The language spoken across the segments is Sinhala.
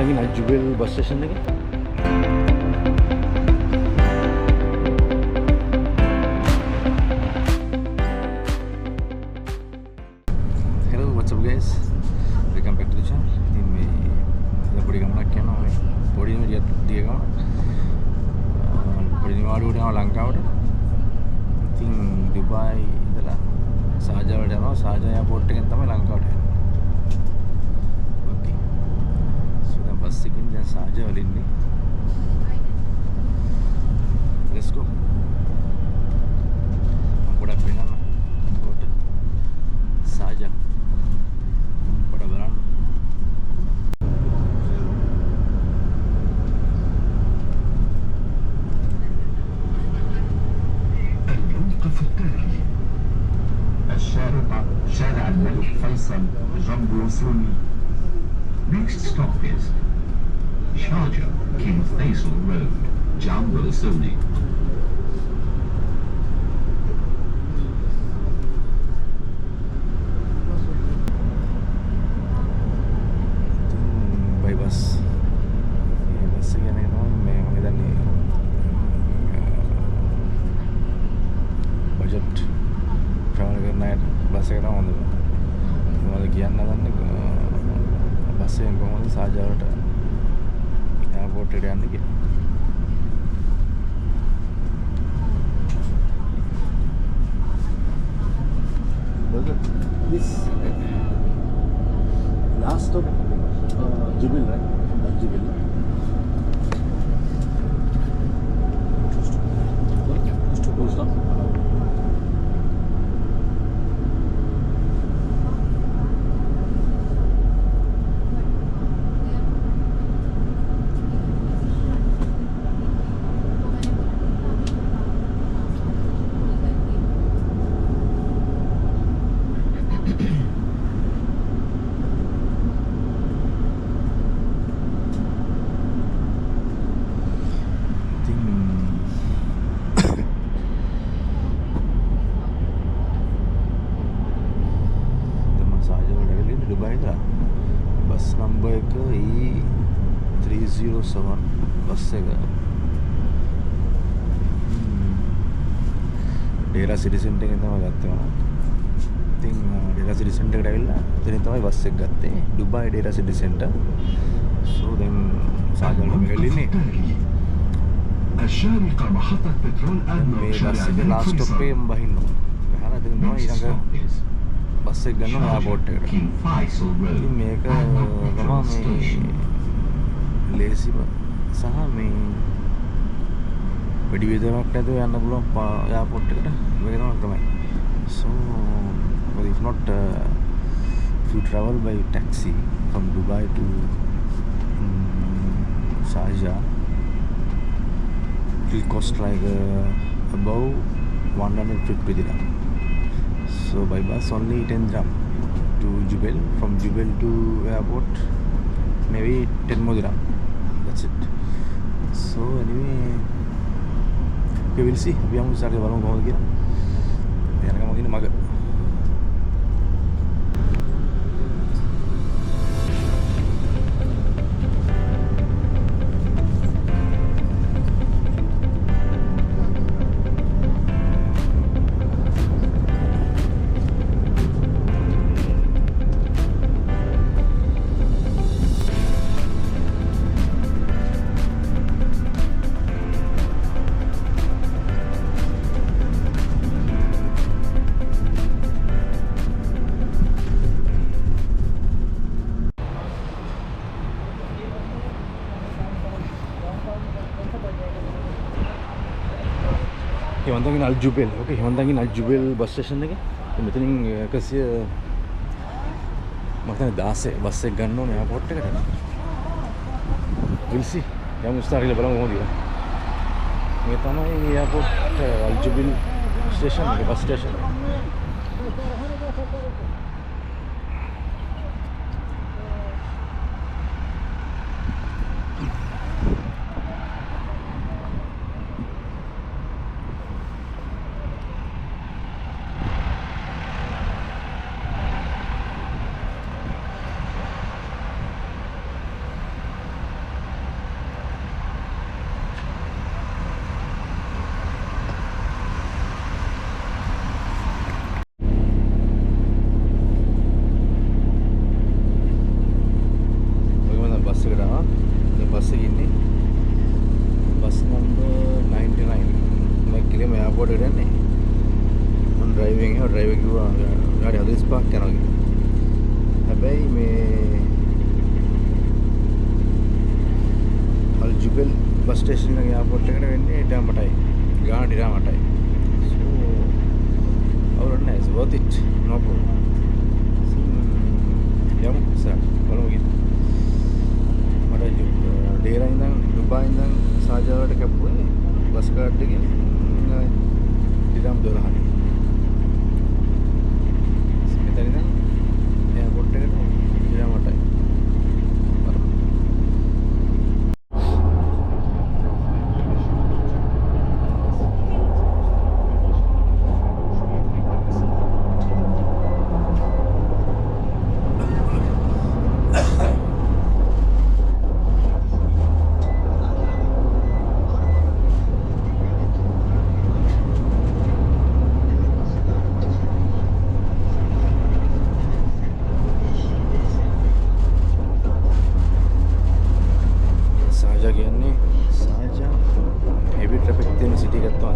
හින්දා ජුබෙල් බස් ස්ටේෂන් එකේ. Hello, what's up guys? Welcome back to the channel. ඉතින් මේ පොඩි ගමනක් යනවා මේ. පොඩි නෙමෙයි දිග ගමන. පොඩි නිවාඩුවට යනවා ලංකාවට. ඉතින් දුබායි ඉඳලා සාජාවට යනවා. සාජා එයාපෝට් එකෙන් තමයි ලංකාවට යන්නේ. Okay. So දැන් බස් එකකින් දැන් සාජා වල ඉන්නේ. Let's go. පොඩක් වෙනන්න. කොට සාජා. පොඩ බලන්න. الموقف التالي الشارع شارع الملك فيصل جنب وصولي. Next stop is Sharjah King Faisal Road, Jambu Suni. By bus. Bus එක යන ගමන් මේ මම හිතන්නේ බජට් ට්‍රැවල් කරන අයට බස් එක තමයි හොඳ. මොකද කියන්න හදන්නේ බස් එකෙන් කොහොමද සාජාවට එයාපෝට් එකට යන්නේ කියලා. This last stop Jubil, right? Not Jubil. Full stop. Bus number එක E307 බස් එක ඩේලා සිටි සෙන්ටර් එකෙන් තමයි ගත්තේ මම. ඉතින් ඩේලා සිටි සෙන්ටර් එකට ඇවිල්ලා එතනින් තමයි බස් එක ගත්තේ. ඩුබායි ඩේලා සිටි සෙන්ටර්. So then සාජාවට මෙහෙල්ලින්නේ. الشارقة محطة بترول أدنى මේ شارع බස් එකේ الملك ලාස්ට් ස්ටොප් එකෙන් බහින්න ඕන. ගහලා එතනින් තමයි Next ඊළඟ stop is බස් එක ගන්න එයාපෝට් එකට. King Faisal Road. ඉතින් මේක Admiral Petrol තමයි Station. මේ ලේසිම සහ මේ වැඩි වේදනාවක් නැතුව යන්න පුළුවන් එයාපෝට් එකට මේක තමයි ක්‍රමය. So but if not if you travel by taxi from Dubai to Sharjah, it will cost like above 150 dirham. So by bus only 10 dirham to Jubail. From Jubail to airport maybe 10 more dirham. That's it. So anyway, we will see. අපි යමු ඉස්සරහට බලමු කොහොමද කියලා. යනකම කියන මග. හිවන්තගින් අල් ජුබෙල්. ඕකේ හිවන්තගින් අල් ජුබෙල් බස් ස්ටේෂන් එකේ. මෙතනින් 100 මම හිතන්නේ 16 බස් එක ගන්න ඕනේ එයාපෝට් එකට. we'll see. යමු ඉස්සරහට බලමු කොහොමද කියලා. මේ තමයි එයාපෝට් අල් ජුබෙල් ස්ටේෂන් එක බස් ස්ටේෂන් එක. හැබැයි මේ අල් ජුබෙල් බස් ස්ටේෂන් එකේ එයාපෝට් එකට වෙන්නේ ඩාමටයි. ගාන ඩාමටයි. So our nice worth it. No problem. යමු සර් බලමු ගිහින්. මට ඩේරා ඉඳන් ඩුබායි ඉඳන් සාජාවට කැපුවේ බස් කාඩ් එකෙන් ඩිරම් 12යි. මෙතන ඉඳන් එයාපෝට් එකට ඩිරමටයි.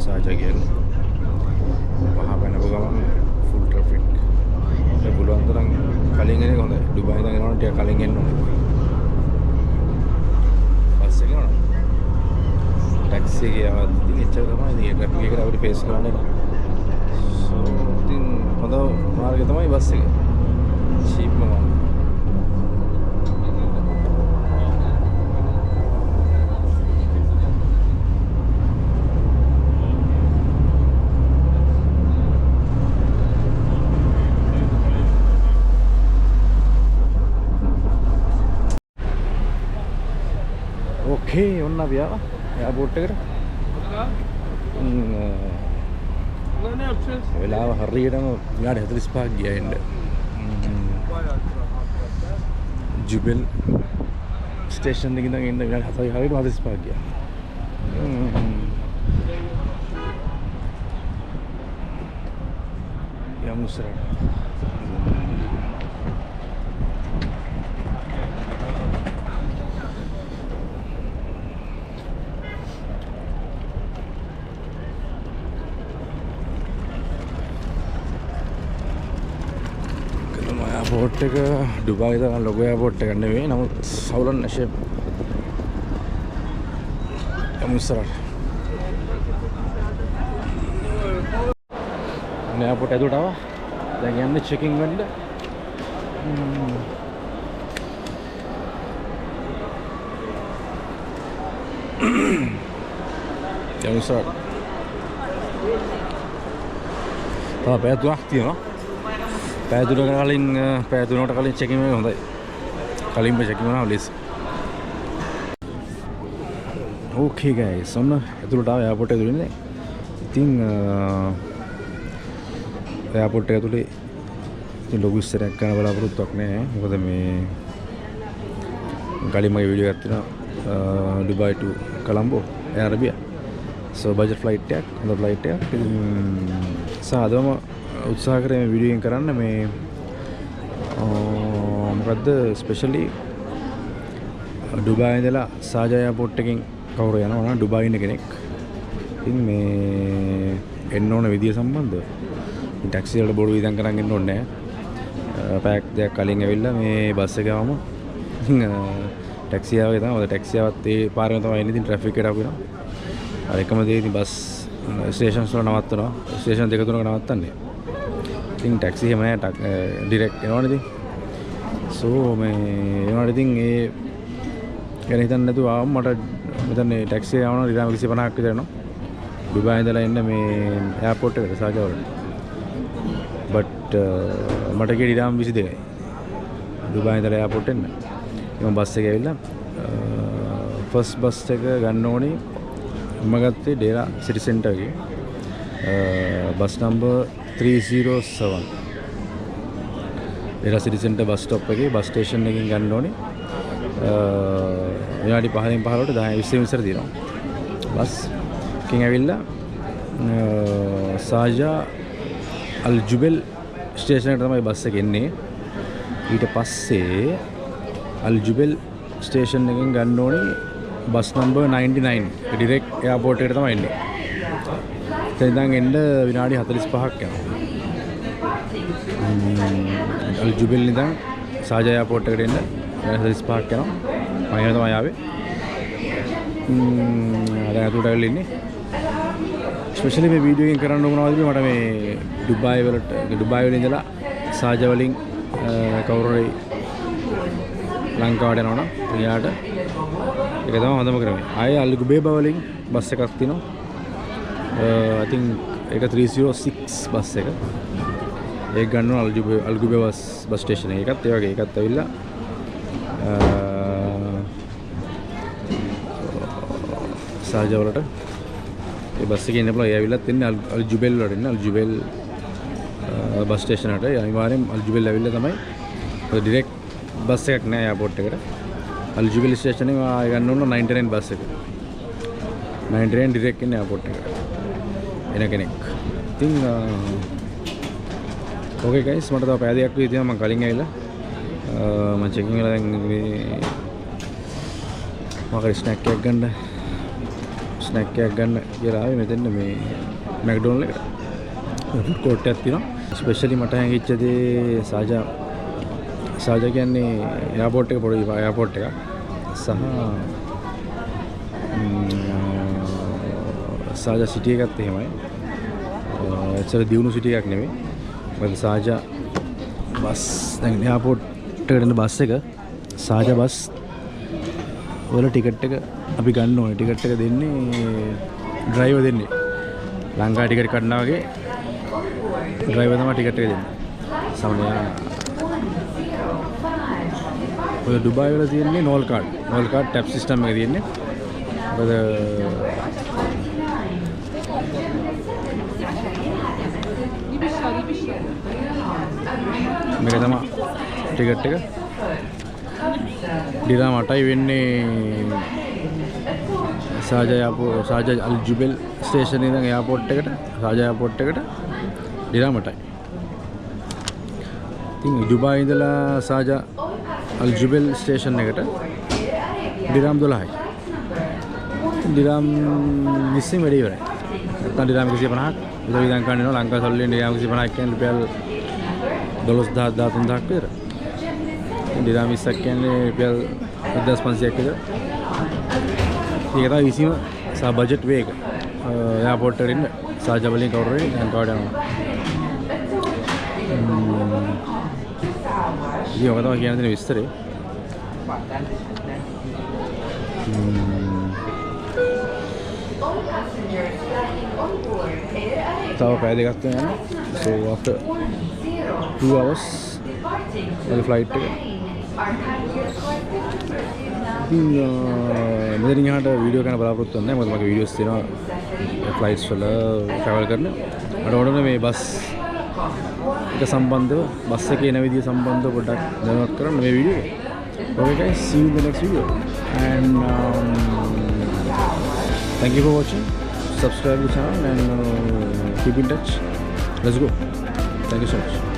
සාජා කියන්නේ පහ වෙනව ගමන් ෆුල් ට්‍රැෆික්. ඒක පුළුවන් තරම් කලින් එන එක හොඳයි. ඩුබායි ඉඳන් එනවනම් ටික කලින් එන්න ඕනේ. බස් එක නෝ. ටැක්සි එක යවද්දි ඉතින් එච්චර තමයි. ඉතින් ට්‍රැෆික් එකට අපිට ෆේස් කරන්න වෙනවා. සෝ ඉතින් හොඳ මාර්ගය තමයි බස් එක. චීප්ම මාර්ගය. Okay, ඔන්න අපි ආවා එයාපෝට් එකට. වෙලාව හරියටම විනාඩි 45ක් ගියා එන්න. ජුබෙල් ස්ටේෂන් එකේ ඉඳන් එන්න විනාඩි 45ක් ගියා. යමු ඉස්සරහට. එයාපෝට් එක ඩුබායි තරම් ලොකු එයාපෝට් එකක් නෙවෙයි. නමුත් සවුලන් නැෂේ. යමු ඉස්සරහට. එයාපෝට් ඇතුළට ආවා. දැන් යන්නේ චෙකින් වෙන්න. යමු ඉස්සරහට. පැය 3ක් තියෙනවා. පැය 3කට කලින් චෙකින් වෙන්නේ හොඳයි. කලින්ම චෙකින් වුණා ලීස්. Okay guys, ඔන්න ඇතුළට ආව එයාපෝට් එක ඇතුළේ. ඉතින් එයාපෝට් එක ඇතුළේ ඉතින් ලොකු ඉස්සරහක් ගන්න බලාපොරොත්තුවක් නැහැ. මොකද මේ කලින් මගේ වීඩියෝ එකක් තියෙනවා Dubai to Colombo air Arabia. So budget flight එකක්, හොඳ flight එකක්. ඉතින් සාදවම උත්සාහ කරේ මේ වීඩියෝ එකෙන් කරන්න මේ මොකද්ද ස්පෙෂලි ඩුබායි ඉඳලා සාජා එයාපෝට් එකෙන් කවුරු යනවා නම් ඩුබායි ඉන්න කෙනෙක්. ඉතින් මේ එන්න ඕන විදිය සම්බන්ධව ටැක්සි වලට බොරු විදන් කරන් එන්න ඕනේ නැහැ. පැයක් දෙකක් කලින් ඇවිල්ලා මේ බස් එක ආවම ටැක්සි ආවේ තමයි. ඔය ටැක්සි ආවත් ඒ පාරේම තමයි එන්නේ. ඉතින් ට්‍රැෆික් එකට අපිනවා. අර එකම දේ ඉතින් බස් ස්ටේෂන්ස් වල නවත්තනවා. ස්ටේෂන් දෙක තුනක නවත්තන්නේ. ඉතින් ටැක්සි එහෙම නැහැ. ඩිරෙක්ට් එනවනේ ඉතින්. සෝ මේ ඒනවල ඉතින් ඒ ගැන හිතන්න නැතුව ආවම මට මෙතන ටැක්සි එක යවනවා රිරාම 150ක් විතර යනවා. ඩුබායි ඉඳලා එන්න මේ එයාපෝට් එකට සාජා වලට. බට් මට ගියේ රිරාම 22යි. ඩුබායි ඉඳලා එයාපෝට් එන්න. මම බස් එකේ ඇවිල්ලා ෆස්ට් බස් එක ගන්න ඕනේ. මම ගත්තේ ඩේරා සිටි සෙන්ටර් එකේ. Bus number 307. ඩේරා සිටි සෙන්ටර් බස් ස්ටොප් එකේ බස් ස්ටේෂන් එකකින් ගන්න ඕනේ. විනාඩි 5න් 15ට 10 20 විතර දිනවා. බස් එකකින් ඇවිල්ලා සාජා අල් ජුබෙල් ස්ටේෂන් එකට තමයි බස් එක එන්නේ. ඊට පස්සේ අල් ජුබෙල් ස්ටේෂන් එකෙන් ගන්න ඕනේ බස් නම්බර් 99 ඩිරෙක්ට් එයාපෝට් එකට තමයි එන්නේ. එතන ඉඳන් එන්න විනාඩි 45ක් යනවා. අල් ජුබෙල් ඉඳන් සාජා එයාපෝට් එකට එන්න 45ක් යනවා. මම එහෙම තමයි ආවේ. දැන් අතුලට ඇවිල්ලා ඉන්නේ. ස්පෙෂලි මේ වීඩියෝ එකෙන් කරන්න ඕන මොනවද මට මේ ඩුබායි වල ඉඳලා සාජා වලින් කවුරු හරි ලංකාවට යනවා නම් එයාට ඒක තමයි හොඳම ක්‍රමය. ආයේ අල්ගුබේබා වලින් බස් එකක් තියෙනවා. I think ඒක 306 බස් එක. ඒක ගන්නවා අල්ගුබේබා බස් ස්ටේෂන් එකත් ඒ වගේ ඒකත් ඇවිල්ලා සාජා වලට ඒ බස් එකේ ඉන්න පුළුවන්. ඒ ඇවිල්ලත් ඉන්නේ අල්ජුබෙල් වලට ඉන්නේ අල්ජුබෙල් බස් ස්ටේෂන් එකට. අනිවාර්යෙන් අල්ජුබෙල් ඇවිල්ලා තමයි ඩිරෙක්ට් බස් එකක් නෑ එයාපෝට් එකට. අල්ජුබෙල් ස්ටේෂන් එකේ ආය ගන්න ඕන 99 බස් එක. 99 ඩිරෙක්ට් ඉන්නේ එයාපෝට් එකට. එන කෙනෙක්. ඉතින් ඕකේ ගයිස් මට තව පැය දෙකක් විතර තියෙනවා මම කලින් ඇවිල්ලා. මම චෙකින් වල දැන් මේ මොකද ස්නැක් එකක් ගන්න කියලා ආවේ මෙතන මේ මැක්ඩොනල්ඩ් එකට. ෆුඩ් කෝට් එකක් තියෙනවා. ස්පෙෂලි මට හැංගිච්ච දේ සාජා කියන්නේ එයාපෝට් එක පොඩි එයාපෝට් එකක්. සහ සාජා සිටි එකත් එහෙමයි. ඒතර දියුණු සිටි එකක් නෙමෙයි. මොකද සාජා බස් දැන් එයාපෝට් එකට එන බස් එක සාජා බස් වල ටිකට් එක අපි ගන්න ඕනේ. ටිකට් එක දෙන්නේ ඩ්‍රයිවර් දෙන්නේ. ලංකාවේ ටිකට් කඩනවා වගේ ඩ්‍රයිවර් තමයි ටිකට් එක දෙන්නේ. සමහරවිට ඔය ඩුබායි වල තියෙන්නේ නෝල් කාඩ් ටැප් සිස්ටම් එක තියෙන්නේ. මොකද මේක තමයි ටිකට් එක. දිරාම් 8යි වෙන්නේ සාජා අල්ජුබෙල් ස්ටේෂන් ඉඳන් එයාපෝට් එකට සාජා එයාපෝට් එකට දිරාම් 8යි. ඉතින් ඩුබායි ඉඳලා සාජා අල්ජුබෙල් ස්ටේෂන් එකට දිරාම් 12යි. දිරාම් 20 වැඩි ඉවරයි. නැත්නම් දිරාම් 150ක් විතර විඳන් ගන්න වෙනවා. ලංකාව සල්ලි දිරාම් 150ක් කියන්නේ රුපියල් 12000 13000ක් විතර. දිරාම් 20ක් කියන්නේ රුපියල් 1500ක් විතර. ඒක තමයි විසීම සහ බජට් වේ එක. එයාපෝට් එකට ඉන්න සාජා වලින් කවුරු හරි ලංකාවට යනවා. ඉතින් ඔක තමයි කියන්න තියෙන විස්තරේ. තව පැය දෙකක් තියෙනවා. So after 2 hours වල ෆ්ලයිට් එක. ඉතින් මෙතනින් එහාට වීඩියෝ කරන්න බලාපොරොත්තු වෙන්නේ නැහැ. මොකද මගේ වීඩියෝස් තියෙනවා ෆ්ලයිට්ස් වල ට්‍රැවල් කරන. මට ඕන මේ බස් එක සම්බන්ධව බස් එකේ එන විදිය සම්බන්ධව පොඩ්ඩක් දැනුවත් කරන්න මේ වීඩියෝ එක. Okay guys, see you in the next video and thank you for watching. Subscribe to the channel and keep in touch. Let's go. Thank you so much.